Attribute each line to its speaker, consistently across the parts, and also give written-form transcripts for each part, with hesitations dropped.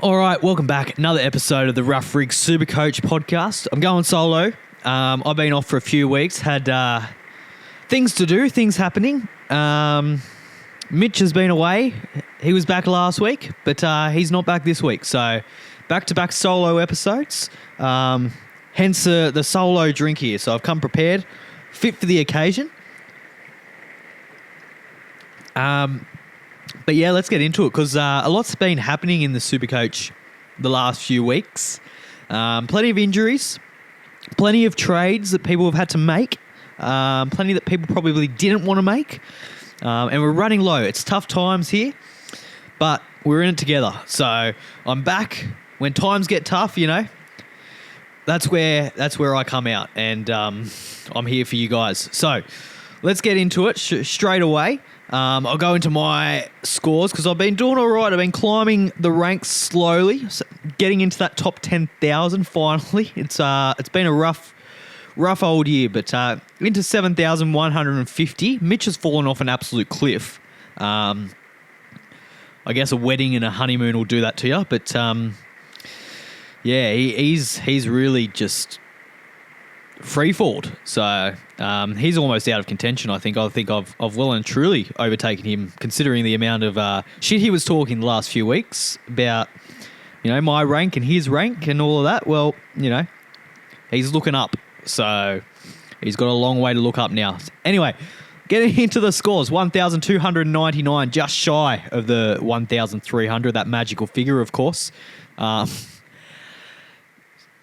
Speaker 1: All right, welcome back. Another episode of the Rough Rig SuperCoach podcast. I'm going solo. I've been off for a few weeks, had things to do, things happening. Mitch has been away. He was back last week, but he's not back this week. So back-to-back solo episodes, hence the solo drink here. So I've come prepared, fit for the occasion. But yeah, let's get into it because a lot's been happening in the SuperCoach the last few weeks. Plenty of injuries, plenty of trades that people have had to make, plenty that people probably didn't want to make, and we're running low. It's tough times here, but we're in it together. So I'm back when times get tough. You know, that's where I come out, and I'm here for you guys. So let's get into it straight away. I'll go into my scores because I've been doing all right. I've been climbing the ranks slowly, getting into that top 10,000 finally. It's been a rough old year, but into 7,150. Mitch has fallen off an absolute cliff. I guess a wedding and a honeymoon will do that to you, but yeah, he's really just free-falled. So he's almost out of contention, I think. I've well and truly overtaken him, considering the amount of shit he was talking the last few weeks about, you know, my rank and his rank and all of that. Well, you know, he's looking up. So he's got a long way to look up now. Anyway, getting into the scores, 1,299, just shy of the 1,300, that magical figure, of course.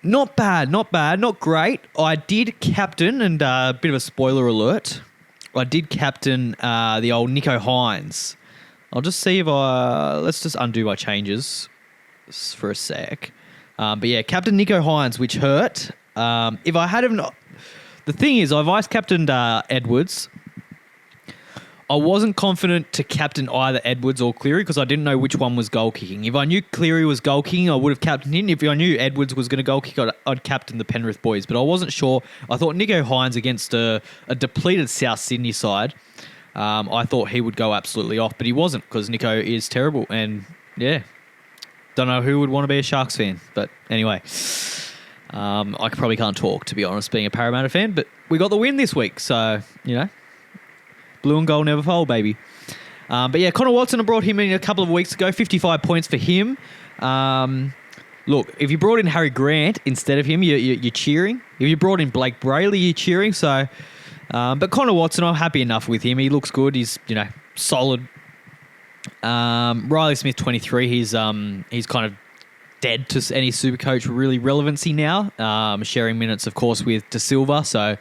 Speaker 1: Not bad, not great. I did captain, and a bit of a spoiler alert, I did captain the old Nicho Hynes. I'll just see if let's just undo my changes for a sec. But yeah, captain Nicho Hynes, which hurt. If I had him, the thing is, I've ice captained Edwards. I wasn't confident to captain either Edwards or Cleary because I didn't know which one was goal kicking. If I knew Cleary was goal kicking, I would have captained him. If I knew Edwards was going to goal kick, I'd captain the Penrith boys. But I wasn't sure. I thought Nicho Hynes against a depleted South Sydney side, I thought he would go absolutely off. But he wasn't because Nicho is terrible. And yeah, don't know who would want to be a Sharks fan. But anyway, I probably can't talk, to be honest, being a Parramatta fan. But we got the win this week. So, you know. Blue and gold never fold, baby. But yeah, Connor Watson, I brought him in a couple of weeks ago. 55 points for him. Look, if you brought in Harry Grant instead of him, you're cheering. If you brought in Blake Brayley, you're cheering. So, but Connor Watson, I'm happy enough with him. He looks good. He's, you know, solid. Riley Smith, 23. He's kind of dead to any SuperCoach really relevancy now. Sharing minutes, of course, with De Silva. So.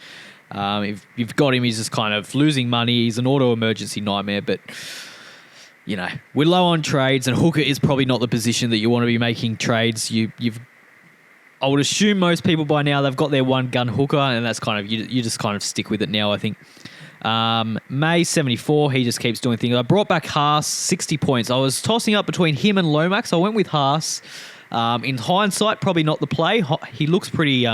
Speaker 1: If you've got him, he's just kind of losing money. He's an auto-emergency nightmare, but, you know, we're low on trades, and hooker is probably not the position that you want to be making trades. I would assume most people by now, they've got their one-gun hooker, and that's kind of, you just kind of stick with it now, I think. May, 74, he just keeps doing things. I brought back Haas, 60 points. I was tossing up between him and Lomax. I went with Haas. In hindsight, probably not the play. He looks pretty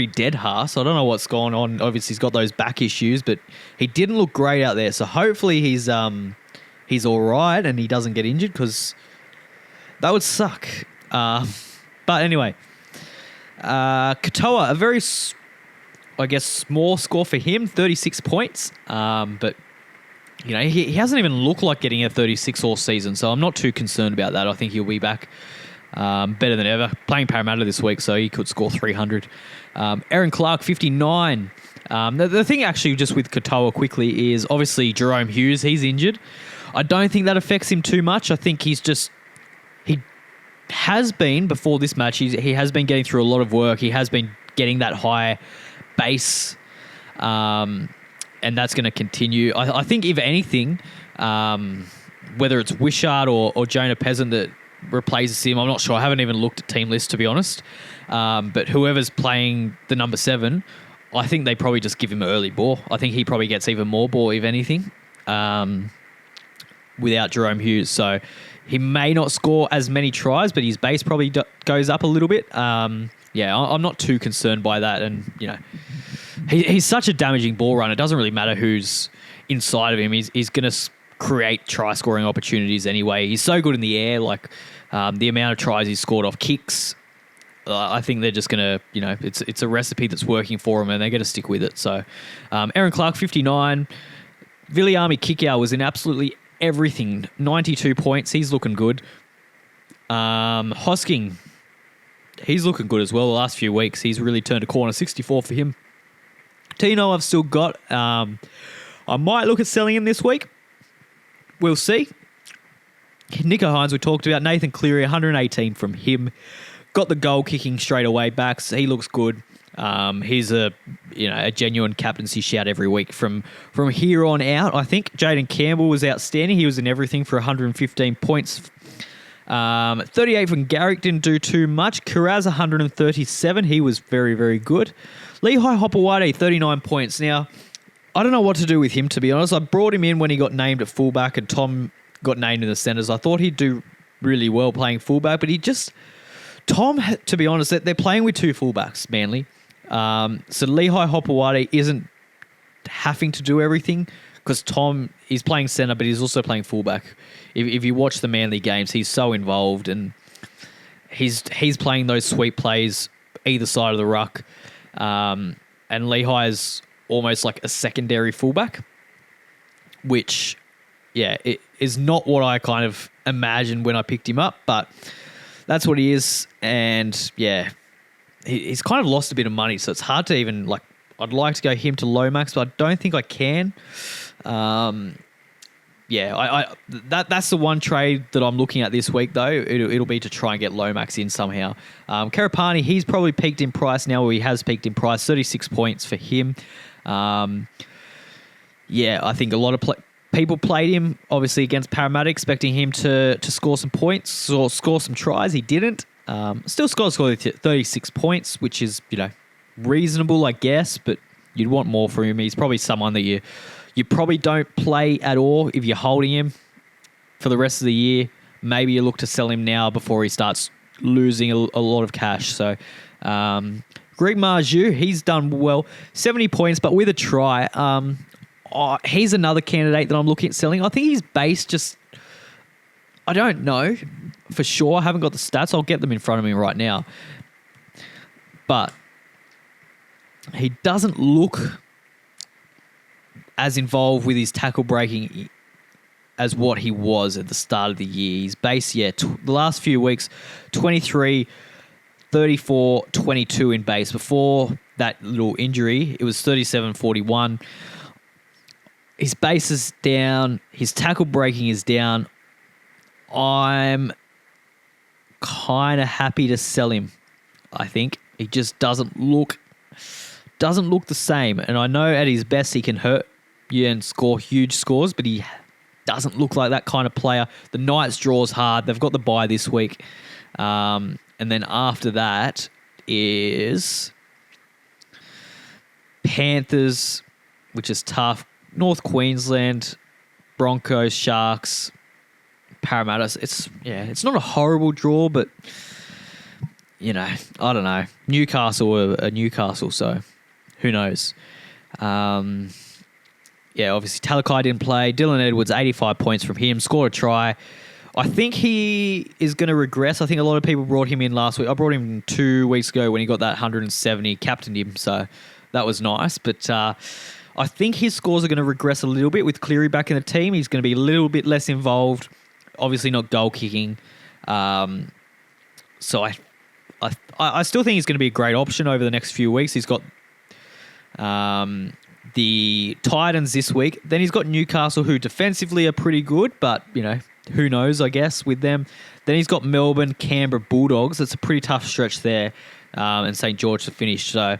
Speaker 1: dead, Haas. I don't know what's going on. Obviously, he's got those back issues, but he didn't look great out there. So hopefully he's all right and he doesn't get injured because that would suck. But anyway, Katoa, a very, I guess, small score for him, 36 points. But, you know, he hasn't even looked like getting a 36 all season, so I'm not too concerned about that. I think he'll be back better than ever. Playing Parramatta this week, so he could score 300. Aaron Clark, 59. The thing actually just with Katoa quickly is obviously Jerome Hughes, he's injured. I don't think that affects him too much. I think he has been, before this match, he has been getting through a lot of work. He has been getting that high base, and that's going to continue. I think, if anything, whether it's Wishart or Jonah Peasant that replaces him, I'm not sure. I haven't even looked at team lists, to be honest. But whoever's playing the number 7, I think they probably just give him early ball. I think he probably gets even more ball, if anything, without Jerome Hughes. So he may not score as many tries, but his base probably goes up a little bit. Yeah, I'm not too concerned by that. And, you know, he's such a damaging ball runner. It doesn't really matter who's inside of him. He's going to create try-scoring opportunities anyway. He's so good in the air. Like, The amount of tries he's scored off kicks, I think they're just going to, it's a recipe that's working for them and they're going to stick with it. So Aaron Clark, 59. Viliami Kikau was in absolutely everything. 92 points. He's looking good. Hosking, he's looking good as well. The last few weeks, he's really turned a corner. 64 for him. Tino, I've still got. I might look at selling him this week. We'll see. Nico Hines, we talked about. Nathan Cleary, 118 from him. Got the goal kicking straight away back. So he looks good. He's a genuine captaincy shout every week from here on out. I think Jaden Campbell was outstanding. He was in everything for 115 points. 38 from Garrick, didn't do too much. Kiraz, 137. He was very, very good. Lehigh Hopewade, 39 points. Now, I don't know what to do with him, to be honest. I brought him in when he got named at fullback and Tom got named in the centres. I thought he'd do really well playing fullback, but Tom, to be honest, they're playing with two fullbacks, Manly. So Lehigh Hopewade isn't having to do everything because Tom is playing centre, but he's also playing fullback. If you watch the Manly games, he's so involved and he's playing those sweep plays either side of the ruck. And Lehigh is almost like a secondary fullback, which, it is not what I kind of imagined when I picked him up, but that's what he is. And he's kind of lost a bit of money, so it's hard to even I'd like to go him to Lomax, but I don't think I can. That's the one trade that I'm looking at this week, though. It'll be to try and get Lomax in somehow. Karapani, he's probably peaked in price now, or he has peaked in price. 36 points for him. I think a lot of people played him, obviously, against Parramatta, expecting him to score some points or score some tries. He didn't. Still scored 36 points, which is, reasonable, I guess, but you'd want more from him. He's probably someone that you probably don't play at all if you're holding him for the rest of the year. Maybe you look to sell him now before he starts losing a lot of cash. So, Greg Marju, he's done well. 70 points, but with a try. He's another candidate that I'm looking at selling. I think his base I don't know for sure. I haven't got the stats. I'll get them in front of me right now. But he doesn't look as involved with his tackle breaking as what he was at the start of the year. His base, the last few weeks, 23, 34, 22 in base. Before that little injury, it was 37, 41. His base is down. His tackle breaking is down. I'm kind of happy to sell him, I think. He just doesn't look the same. And I know at his best he can hurt you and score huge scores, but he doesn't look like that kind of player. The Knights draws hard. They've got the bye this week. And then after that is Panthers, which is tough. North Queensland, Broncos, Sharks, Parramatta. It's not a horrible draw, but I don't know. Newcastle are Newcastle, so who knows? Obviously Talakai didn't play. Dylan Edwards, 85 points from him, scored a try. I think he is going to regress. I think a lot of people brought him in last week. I brought him 2 weeks ago when he got that 170, captained him, so that was nice. But I think his scores are going to regress a little bit with Cleary back in the team. He's going to be a little bit less involved. Obviously not goal kicking. So I still think he's going to be a great option over the next few weeks. He's got the Titans this week. Then he's got Newcastle, who defensively are pretty good, but, who knows, I guess, with them. Then he's got Melbourne, Canberra, Bulldogs. It's a pretty tough stretch there, and St. George to finish. So,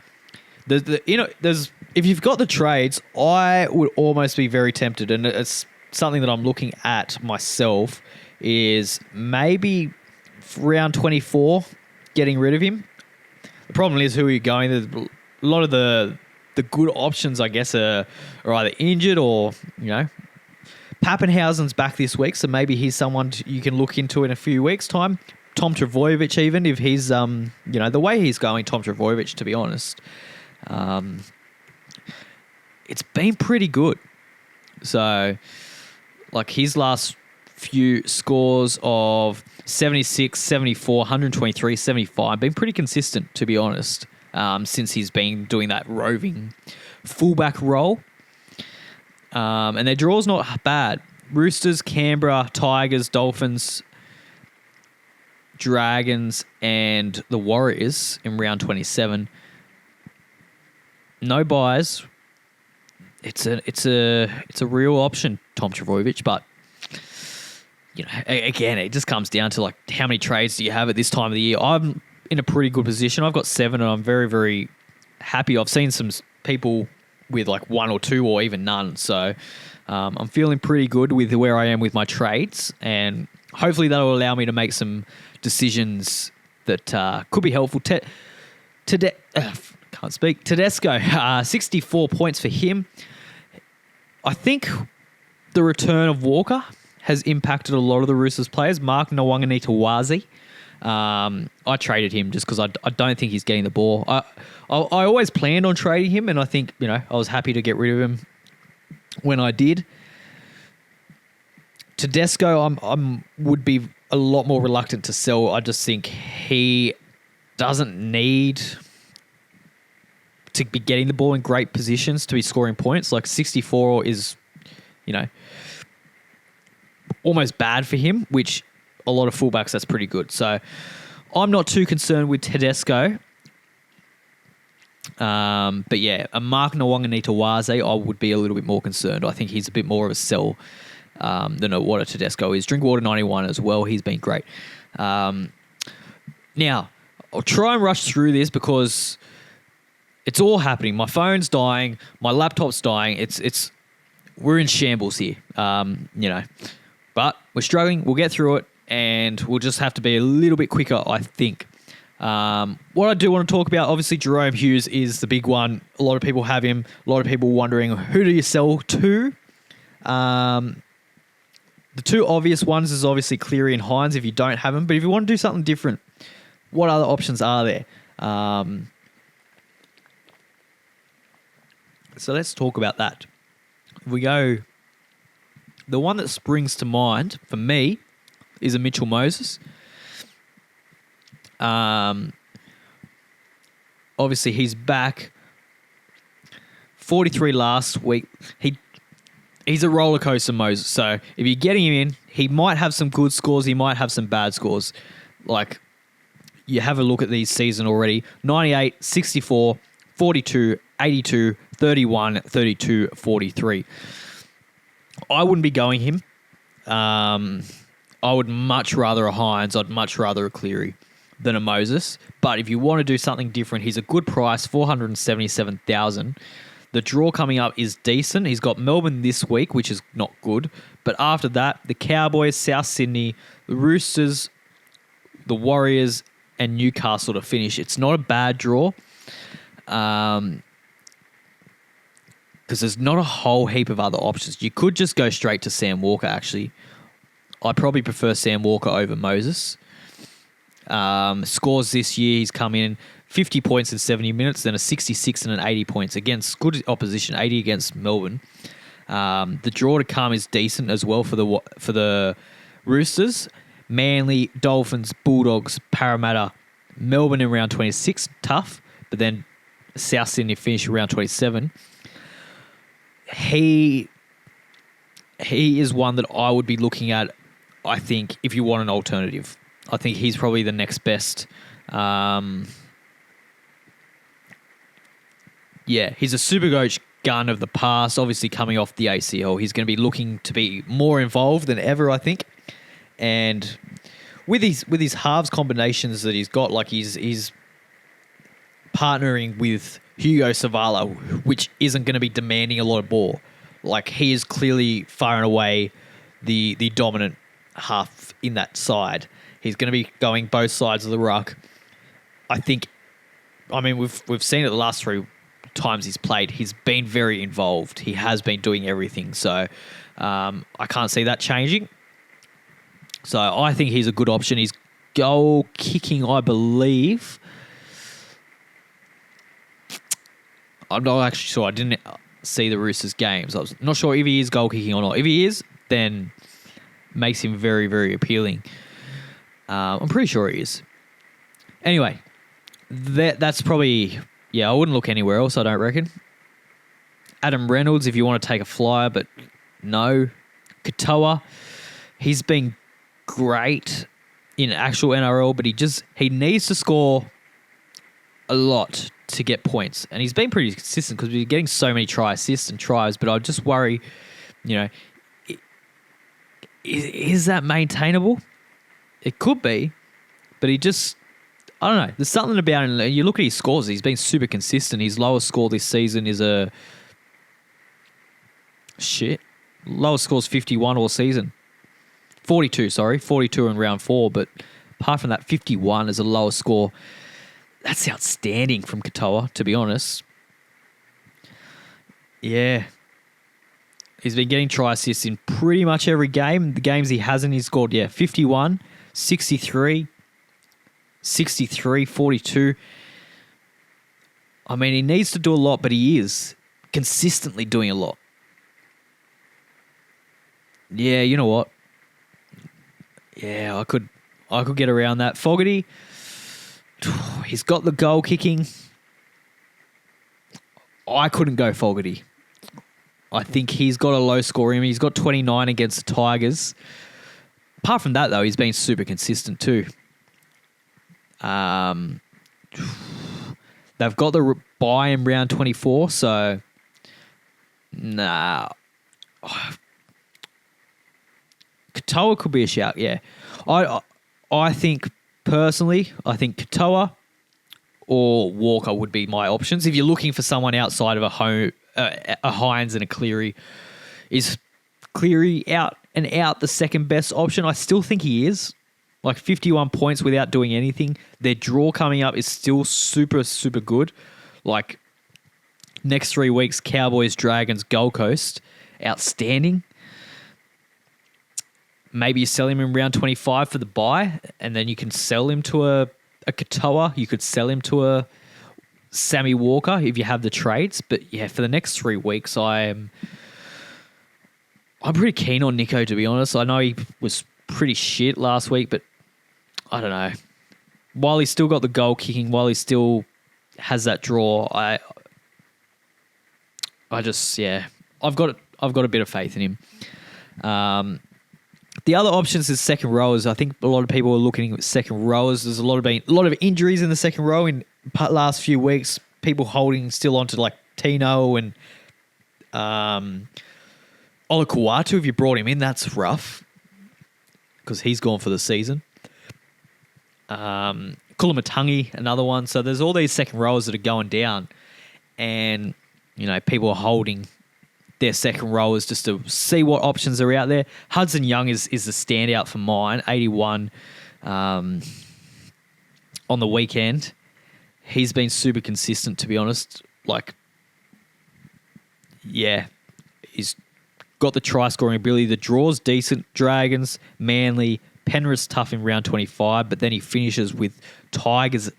Speaker 1: if you've got the trades, I would almost be very tempted, and it's something that I'm looking at myself, is maybe round 24, getting rid of him. The problem is, who are you going? There's a lot of the good options, I guess, are either injured or, Pappenhausen's back this week, so maybe he's someone you can look into in a few weeks' time. Tom Trbojevic, even, if he's, the way he's going, Tom Trbojevic, to be honest, it's been pretty good. So, his last few scores of 76, 74, 123, 75. Been pretty consistent, to be honest, since he's been doing that roving fullback role. And their draw's not bad. Roosters, Canberra, Tigers, Dolphins, Dragons, and the Warriors in round 27. No buys. It's a real option, Tom Trbojevic, but again, it just comes down to like how many trades do you have at this time of the year. I'm in a pretty good position. I've got 7, and I'm very, very happy. I've seen some people with like 1 or 2 or even none, so I'm feeling pretty good with where I am with my trades, and hopefully that will allow me to make some decisions that could be helpful. Can't speak. Tedesco, 64 points for him. I think the return of Walker has impacted a lot of the Roosters players. Mark Ngawanganitawazi. I traded him just because I don't think he's getting the ball. I always planned on trading him, and I think I was happy to get rid of him when I did. Tedesco, I would be a lot more reluctant to sell. I just think he doesn't need to be getting the ball in great positions to be scoring points. Like 64 is, almost bad for him, which a lot of fullbacks, that's pretty good. So I'm not too concerned with Tedesco. But yeah, a Mark Ngawanganitawazi, I would be a little bit more concerned. I think he's a bit more of a sell than what a Tedesco is. Drinkwater 91 as well. He's been great. Now, I'll try and rush through this because it's all happening. My phone's dying. My laptop's dying. We're in shambles here, But we're struggling. We'll get through it, and we'll just have to be a little bit quicker, I think. What I do want to talk about, obviously, Jerome Hughes is the big one. A lot of people have him. A lot of people wondering, who do you sell to? The two obvious ones is obviously Cleary and Hines if you don't have them. But if you want to do something different, what other options are there? So let's talk about that. If we go, the one that springs to mind for me is a Mitchell Moses. Obviously, he's back. 43 last week. He's a roller coaster, Moses. So if you're getting him in, he might have some good scores. He might have some bad scores. Like, you have a look at these season already. 98, 64, 42, 82, 31, 32, 43. I wouldn't be going him. I would much rather a Hines. I'd much rather a Cleary than a Moses. But if you want to do something different, he's a good price, 477,000. The draw coming up is decent. He's got Melbourne this week, which is not good. But after that, the Cowboys, South Sydney, the Roosters, the Warriors, and Newcastle to finish. It's not a bad draw. Because there's not a whole heap of other options. You could just go straight to Sam Walker, actually. I probably prefer Sam Walker over Moses. Scores this year, he's come in 50 points in 70 minutes, then a 66 and an 80 points against good opposition, 80 against Melbourne. The draw to come is decent as well for the Roosters. Manly, Dolphins, Bulldogs, Parramatta, Melbourne in round 26, tough, but then South Sydney finish around 27. He is one that I would be looking at, I think, if you want an alternative. I think he's probably the next best. He's a SuperCoach gun of the past, obviously coming off the ACL. He's going to be looking to be more involved than ever, I think. And with his halves combinations that he's got, like he's partnering with Hugo Savala, which isn't going to be demanding a lot of ball. Like, he is clearly far and away the dominant half in that side. He's going to be going both sides of the ruck. We've seen it the last 3 times he's played. He's been very involved. He has been doing everything. So I can't see that changing. So I think he's a good option. He's goal kicking, I believe. I'm not actually sure. I didn't see the Roosters games. I was not sure if he is goal kicking or not. If he is, then makes him very, very appealing. I'm pretty sure he is. Anyway, that's probably... Yeah, I wouldn't look anywhere else, I don't reckon. Adam Reynolds, if you want to take a flyer, but no. Katoa, he's been great in actual NRL, but he needs to score a lot to get points. And he's been pretty consistent because we're getting so many try assists and tries, but I just worry, is that maintainable? It could be, but I don't know. There's something about him. You look at his scores, he's been super consistent. His lowest score this season is lowest score is 51 all season. 42 in round 4, but apart from that, 51 is the lowest score. That's outstanding from Katoa, to be honest. Yeah. He's been getting try assists in pretty much every game. The games he hasn't, he's scored, 51, 63, 63, 42. I mean, he needs to do a lot, but he is consistently doing a lot. Yeah, you know what? Yeah, I could get around that. Fogarty, he's got the goal kicking. I couldn't go Fogarty. I think he's got a low score in him. He's got 29 against the Tigers. Apart from that, though, he's been super consistent too. They've got the bye in round 24, so nah. Katoa could be a shout, yeah. I think, personally, Katoa or Walker would be my options. If you're looking for someone outside of a Hines and a Cleary, is Cleary out and out the second best option? I still think he is. Like 51 points without doing anything. Their draw coming up is still super, super good. Like next 3 weeks, Cowboys, Dragons, Gold Coast, outstanding. Maybe you sell him in round 25 for the bye, and then you can sell him to a Katoa. You could sell him to a Sammy Walker if you have the trades. But yeah, for the next 3 weeks, I'm pretty keen on Nico, to be honest. I know he was pretty shit last week, but I don't know. While he's still got the goal kicking, while he still has that draw, I've got a bit of faith in him. The other options is second rowers. I think a lot of people are looking at second rowers. There's a lot of injuries in the second row in last few weeks. People holding still onto like Tino and Olakuatu. If you brought him in, that's rough because he's gone for the season. Kulamatangi, another one. So there's all these second rowers that are going down, and people are holding their second rowers just to see what options are out there. Hudson Young is the standout for mine, 81 on the weekend. He's been super consistent, to be honest. He's got the try-scoring ability. The draw's decent. Dragons, Manly, Penrith's tough in round 25, but then he finishes with Tigers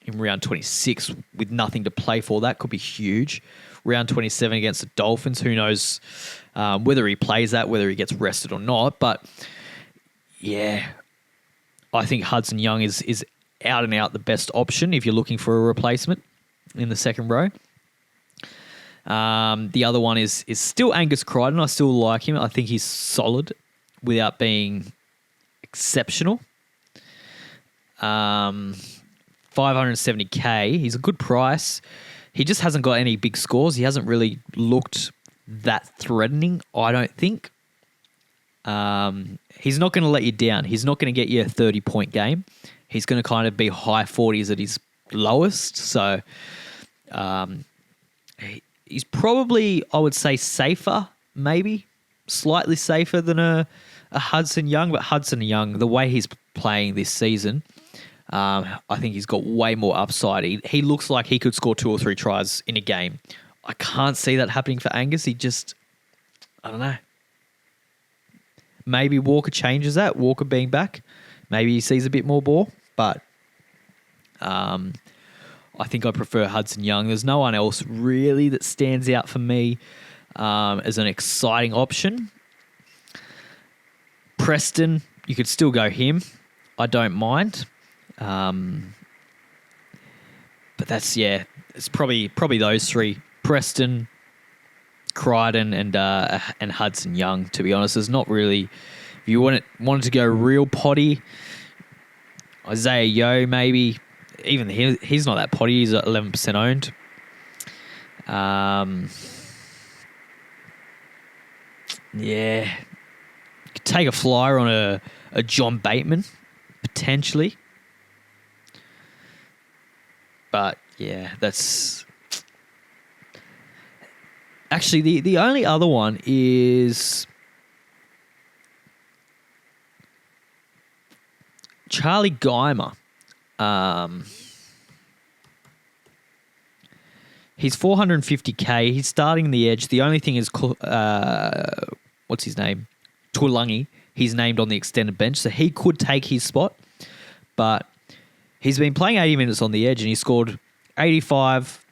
Speaker 1: in round 26 with nothing to play for. That could be huge. Round 27 against the Dolphins. Who knows whether he plays that, whether he gets rested or not. But, yeah, I think Hudson Young is out and out the best option if you're looking for a replacement in the second row. The other one is still Angus Crichton. I still like him. I think he's solid without being exceptional. 570K. He's a good price. He just hasn't got any big scores. He hasn't really looked that threatening, I don't think. He's not going to let you down. He's not going to get you a 30-point game. He's going to kind of be high 40s at his lowest. So he's probably, I would say, safer, maybe. Slightly safer than a Hudson Young. But Hudson Young, the way he's playing this season, I think he's got way more upside. He looks like he could score 2 or 3 tries in a game. I can't see that happening for Angus. I don't know. Maybe Walker changes that, Walker being back. Maybe he sees a bit more ball. But I think I prefer Hudson Young. There's no one else really that stands out for me as an exciting option. Preston, you could still go him. I don't mind. But it's probably those three: Preston, Crichton, and Hudson Young. To be honest, there's not really. If you wanted to go real potty, Isaiah Yeo maybe. Even he's not that potty. He's 11% owned. You could take a flyer on a John Bateman potentially. But yeah, that's actually the only other one is Charlie Geimer. He's 450k. He's starting the edge. The only thing is, what's his name? Tuilagi. He's named on the extended bench, so he could take his spot. But he's been playing 80 minutes on the edge, and he scored 85,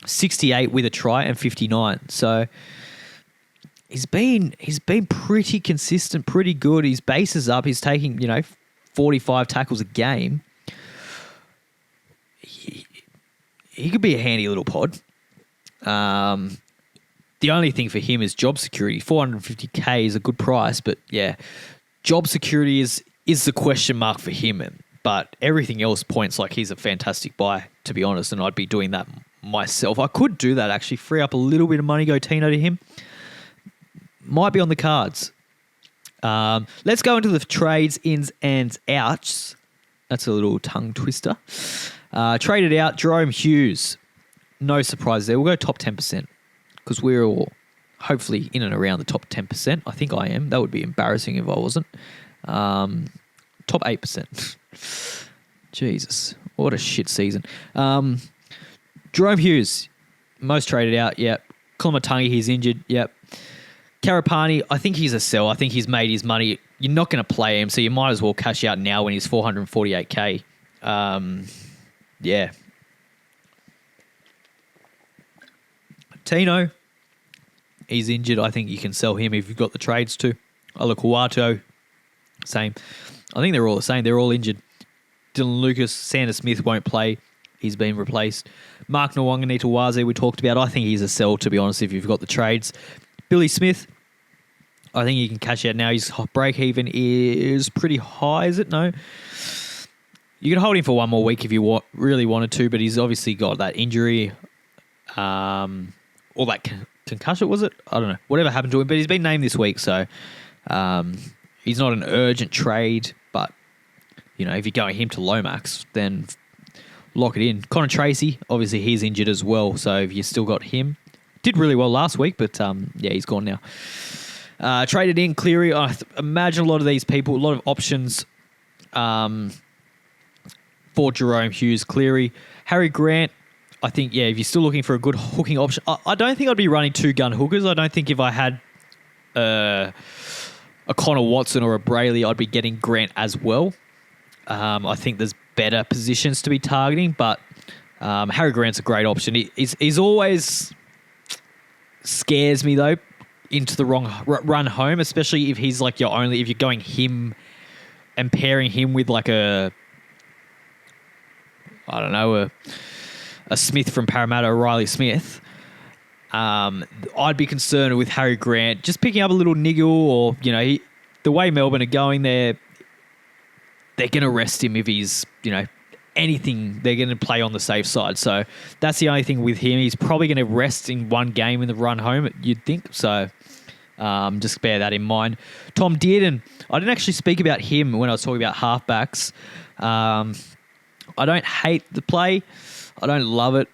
Speaker 1: 68 with a try, and 59. So he's been pretty consistent, pretty good. His base is up. He's taking 45 tackles a game. He could be a handy little pod. The only thing for him is job security. 450k is a good price, but yeah, job security is the question mark for him. But everything else points like he's a fantastic buy, to be honest, and I'd be doing that myself. I could do that, actually, free up a little bit of money, go Tino to him. Might be on the cards. Let's go into the trades, ins and outs. That's a little tongue twister. Traded out Jerome Hughes. No surprise there. We'll go top 10% because we're all hopefully in and around the top 10%. I think I am. That would be embarrassing if I wasn't. Top 8%. Jesus. What a shit season. Jerome Hughes. Most traded out. Yep. Kolomatangi, he's injured. Yep. Karapani, I think he's a sell. I think he's made his money. You're not going to play him, so you might as well cash out now when he's 448k. Yeah. Tino, he's injured. I think you can sell him if you've got the trades too. Alakuato, same. I think they're all the same. They're all injured. Dylan Lucas, Sanders Smith won't play. He's been replaced. Mark Nwanganitawaze, we talked about. I think he's a sell, to be honest, if you've got the trades. Billy Smith, I think you can cash out now. His break even is pretty high, is it? No. You can hold him for one more week if you really wanted to, but he's obviously got that injury, or that concussion, was it? I don't know. Whatever happened to him, but he's been named this week, so he's not an urgent trade, but if you're going him to Lomax, then lock it in. Connor Tracy, obviously he's injured as well, so if you still got him, did really well last week, but he's gone now. Traded in Cleary. I imagine a lot of these people, a lot of options for Jerome Hughes, Cleary. Harry Grant, I think, if you're still looking for a good hooking option, I don't think I'd be running two gun hookers. I don't think if I had a Connor Watson or a Brayley, I'd be getting Grant as well. I think there's better positions to be targeting, but Harry Grant's a great option. He's always scares me, though, into the wrong run home, especially if he's like if you're going him and pairing him with like a Smith from Parramatta, or Riley Smith. I'd be concerned with Harry Grant just picking up a little niggle, or the way Melbourne are going, they're going to rest him if he's anything. They're going to play on the safe side. So that's the only thing with him. He's probably going to rest in one game in the run home, you'd think. So just bear that in mind. Tom Dearden, I didn't actually speak about him when I was talking about halfbacks. I don't hate the play. I don't love it.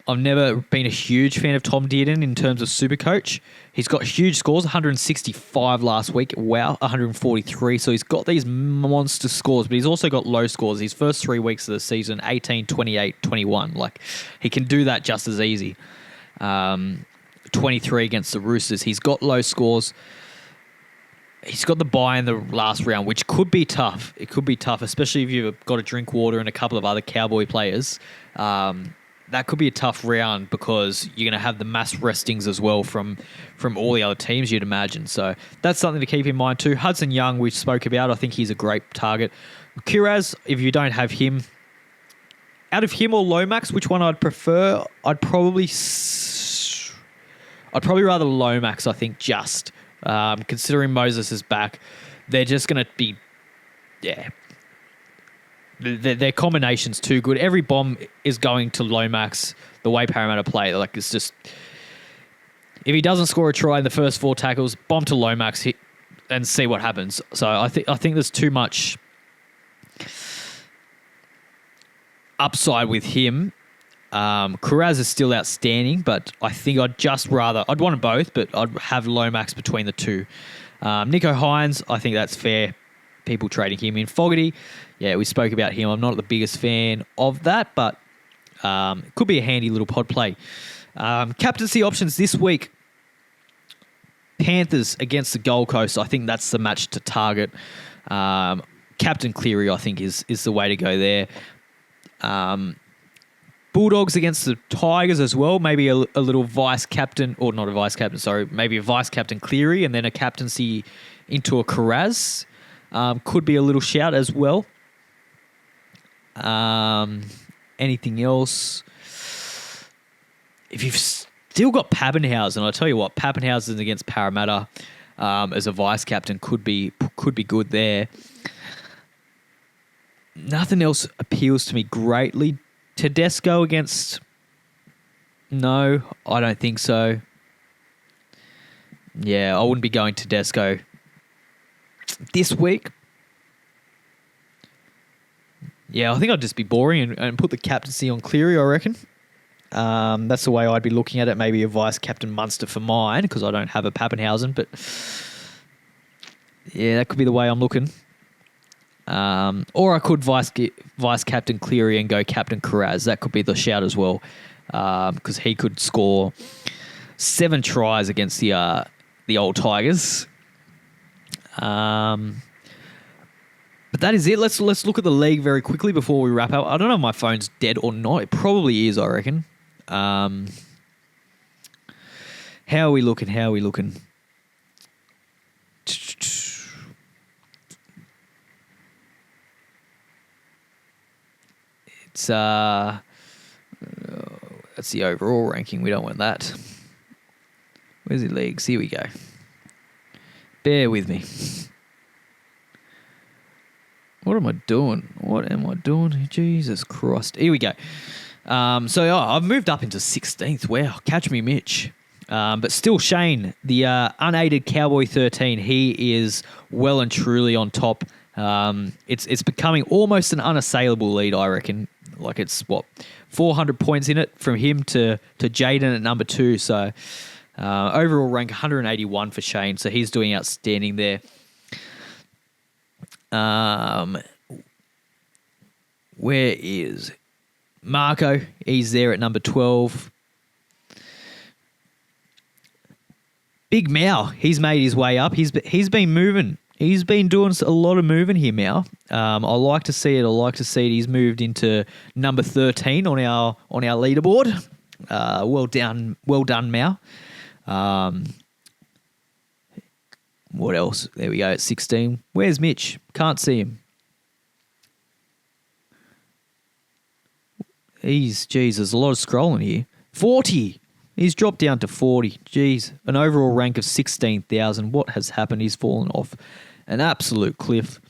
Speaker 1: I've never been a huge fan of Tom Dearden in terms of SuperCoach. He's got huge scores, 165 last week. Wow, 143. So he's got these monster scores, but he's also got low scores. His first 3 weeks of the season, 18, 28, 21. Like, he can do that just as easy. 23 against the Roosters. He's got low scores. He's got the bye in the last round, which could be tough. It could be tough, especially if you've got to drink water and a couple of other Cowboy players. that could be a tough round because you're going to have the mass restings as well from all the other teams, you'd imagine. So that's something to keep in mind too. Hudson Young, we spoke about. I think he's a great target. Kiraz, if you don't have him, out of him or Lomax, which one I'd prefer? I'd probably rather Lomax, I think, just considering Moses is back. They're just going to be, yeah, their combination's too good. Every bomb is going to Lomax the way Parramatta play. Like, it's just, if he doesn't score a try in the first 4 tackles, bomb to Lomax and see what happens. So I think there's too much upside with him. Kiraz is still outstanding, but I think I'd want them both, but I'd have Lomax between the two. Nico Hines, I think that's fair. People trading him in. Fogarty, yeah, we spoke about him. I'm not the biggest fan of that, but it could be a handy little pod play. Captaincy options this week. Panthers against the Gold Coast. I think that's the match to target. Captain Cleary, I think, is the way to go there. Bulldogs against the Tigers as well. Maybe a little vice captain, or not a vice captain, sorry. Maybe a vice captain Cleary and then a captaincy into a Kiraz. Could be a little shout as well. Anything else? If you've still got Pappenhausen, I'll tell you what, Pappenhausen against Parramatta as a vice captain could be good there. Nothing else appeals to me greatly. Tedesco against... No, I don't think so. Yeah, I wouldn't be going Tedesco this week. Yeah, I think I'd just be boring and put the captaincy on Cleary, I reckon. That's the way I'd be looking at it. Maybe a vice-captain Munster for mine, because I don't have a Pappenhausen. But yeah, that could be the way I'm looking. Or I could vice-captain Cleary and go captain Kiraz. That could be the shout as well, because he could score 7 tries against the old Tigers. But that is it. Let's look at the league very quickly before we wrap up. I don't know if my phone's dead or not. It probably is, I reckon. How are we looking? It's that's the overall ranking. We don't want that. Where's the leagues? Here we go. Bear with me. What am I doing? Jesus Christ. Here we go. I've moved up into 16th. Wow, catch me, Mitch. But still, Shane, the unaided Cowboy 13, he is well and truly on top. It's becoming almost an unassailable lead, I reckon. Like, it's, 400 points in it from him to Jaden at number 2. So overall rank 181 for Shane. So he's doing outstanding there. Where is Marco? He's there at number 12. Big Mao, he's made his way up. He's been moving. He's been doing a lot of moving here, Mao. I like to see it. He's moved into number 13 on our leaderboard. Well done, Mao. What else? There we go at 16. Where's Mitch? Can't see him. There's a lot of scrolling here. 40. He's dropped down to 40. Jeez. An overall rank of 16,000. What has happened? He's fallen off an absolute cliff.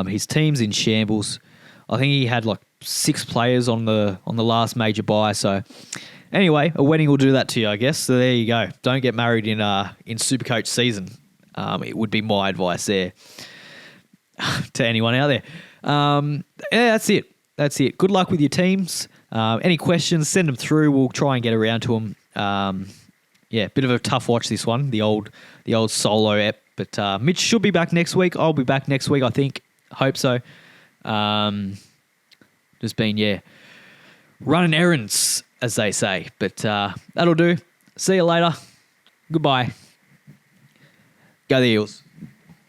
Speaker 1: His team's in shambles. I think he had 6 players on the last major buy. So anyway, a wedding will do that to you, I guess. So there you go. Don't get married in SuperCoach season. It would be my advice there to anyone out there. Yeah, that's it. Good luck with your teams. Any questions, send them through. We'll try and get around to them. Yeah, bit of a tough watch, this one, the old solo ep. But Mitch should be back next week. I'll be back next week, I think. Hope so. Just been, running errands, as they say. But that'll do. See you later. Goodbye. Go the Eels.